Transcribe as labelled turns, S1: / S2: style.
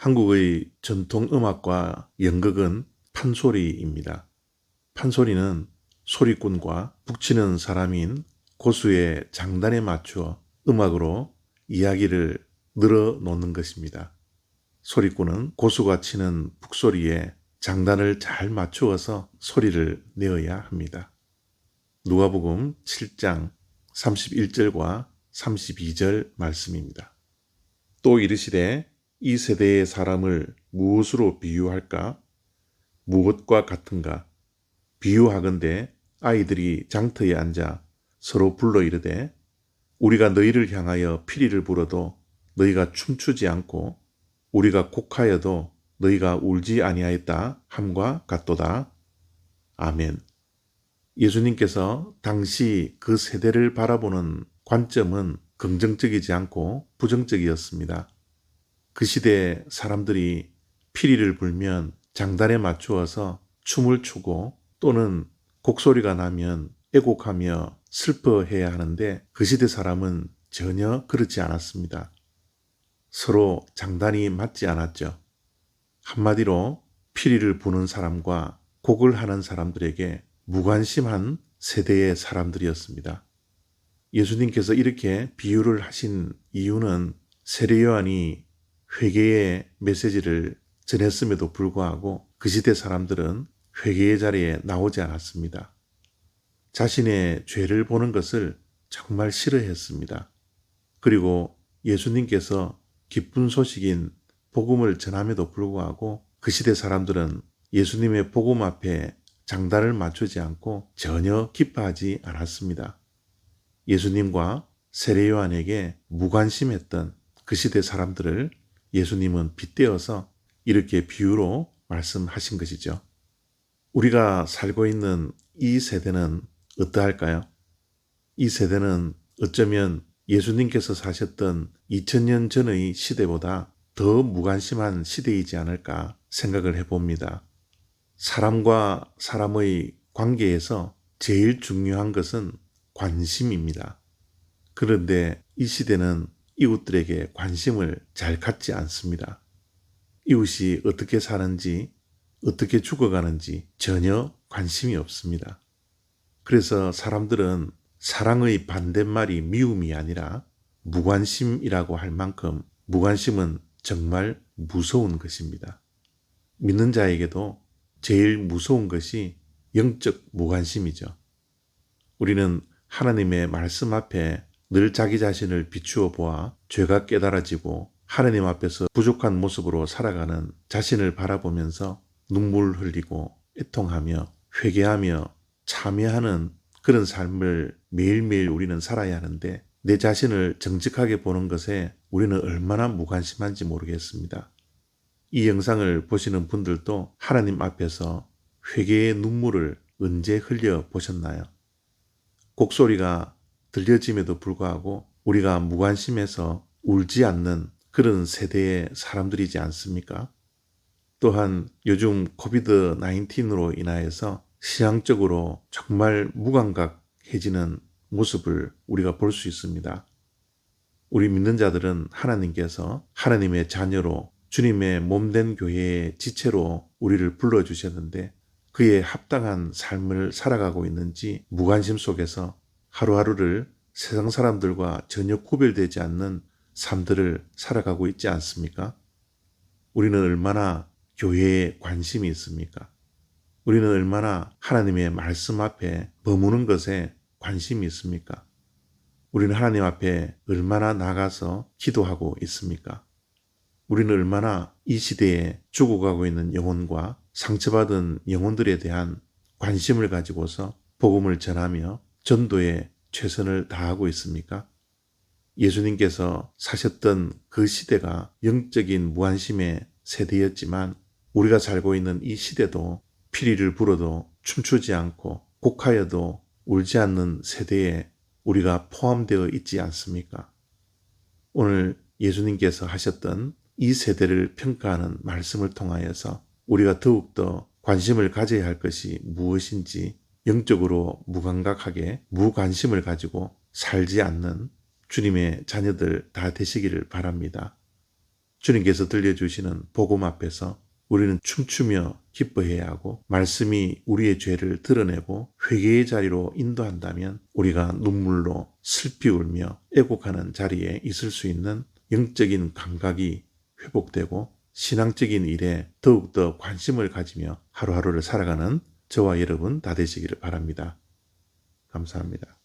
S1: 한국의 전통 음악과 연극은 판소리입니다. 판소리는 소리꾼과 북치는 사람인 고수의 장단에 맞추어 음악으로 이야기를 늘어놓는 것입니다. 소리꾼은 고수가 치는 북소리에 장단을 잘 맞추어서 소리를 내어야 합니다. 누가복음 7장 31절과 32절 말씀입니다. 또 이르시되 이 세대의 사람을 무엇으로 비유할까? 무엇과 같은가? 비유하건대 아이들이 장터에 앉아 서로 불러 이르되 우리가 너희를 향하여 피리를 불어도 너희가 춤추지 않고 우리가 곡하여도 너희가 울지 아니하였다 함과 같도다. 아멘. 예수님께서 당시 그 세대를 바라보는 관점은 긍정적이지 않고 부정적이었습니다. 그 시대 사람들이 피리를 불면 장단에 맞추어서 춤을 추고 또는 곡소리가 나면 애곡하며 슬퍼해야 하는데 그 시대 사람은 전혀 그렇지 않았습니다. 서로 장단이 맞지 않았죠. 한마디로 피리를 부는 사람과 곡을 하는 사람들에게 무관심한 세대의 사람들이었습니다. 예수님께서 이렇게 비유를 하신 이유는 세례 요한이 회개의 메시지를 전했음에도 불구하고 그 시대 사람들은 회개의 자리에 나오지 않았습니다. 자신의 죄를 보는 것을 정말 싫어했습니다. 그리고 예수님께서 기쁜 소식인 복음을 전함에도 불구하고 그 시대 사람들은 예수님의 복음 앞에 장단을 맞추지 않고 전혀 기뻐하지 않았습니다. 예수님과 세례 요한에게 무관심했던 그 시대 사람들을 예수님은 빗대어서 이렇게 비유로 말씀하신 것이죠. 우리가 살고 있는 이 세대는 어떠할까요? 이 세대는 어쩌면 예수님께서 사셨던 2000년 전의 시대보다 더 무관심한 시대이지 않을까 생각을 해봅니다. 사람과 사람의 관계에서 제일 중요한 것은 관심입니다. 그런데 이 시대는 이웃들에게 관심을 잘 갖지 않습니다. 이웃이 어떻게 사는지, 어떻게 죽어가는지 전혀 관심이 없습니다. 그래서 사람들은 사랑의 반대말이 미움이 아니라 무관심이라고 할 만큼 무관심은 정말 무서운 것입니다. 믿는 자에게도 제일 무서운 것이 영적 무관심이죠. 우리는 하나님의 말씀 앞에 늘 자기 자신을 비추어 보아 죄가 깨달아지고 하나님 앞에서 부족한 모습으로 살아가는 자신을 바라보면서 눈물 흘리고 애통하며 회개하며 참여하는 그런 삶을 매일매일 우리는 살아야 하는데 내 자신을 정직하게 보는 것에 우리는 얼마나 무관심한지 모르겠습니다. 이 영상을 보시는 분들도 하나님 앞에서 회개의 눈물을 언제 흘려 보셨나요? 곡소리가 들려짐에도 불구하고 우리가 무관심해서 울지 않는 그런 세대의 사람들이지 않습니까? 또한 요즘 코비드-19로 인하여서 신앙적으로 정말 무감각해지는 모습을 우리가 볼 수 있습니다. 우리 믿는 자들은 하나님께서 하나님의 자녀로 주님의 몸된 교회의 지체로 우리를 불러주셨는데 그에 합당한 삶을 살아가고 있는지 무관심 속에서 하루하루를 세상 사람들과 전혀 구별되지 않는 삶들을 살아가고 있지 않습니까? 우리는 얼마나 교회에 관심이 있습니까? 우리는 얼마나 하나님의 말씀 앞에 머무는 것에 관심이 있습니까? 우리는 하나님 앞에 얼마나 나가서 기도하고 있습니까? 우리는 얼마나 이 시대에 죽어가고 있는 영혼과 상처받은 영혼들에 대한 관심을 가지고서 복음을 전하며 전도에 최선을 다하고 있습니까? 예수님께서 사셨던 그 시대가 영적인 무관심의 세대였지만 우리가 살고 있는 이 시대도 피리를 불어도 춤추지 않고 곡하여도 울지 않는 세대에 우리가 포함되어 있지 않습니까? 오늘 예수님께서 하셨던 이 세대를 평가하는 말씀을 통하여서 우리가 더욱더 관심을 가져야 할 것이 무엇인지 영적으로 무감각하게 무관심을 가지고 살지 않는 주님의 자녀들 다 되시기를 바랍니다. 주님께서 들려주시는 복음 앞에서 우리는 춤추며 기뻐해야 하고, 말씀이 우리의 죄를 드러내고 회개의 자리로 인도한다면 우리가 눈물로 슬피 울며 애곡하는 자리에 있을 수 있는 영적인 감각이 회복되고, 신앙적인 일에 더욱더 관심을 가지며 하루하루를 살아가는 저와 여러분 다 되시기를 바랍니다. 감사합니다.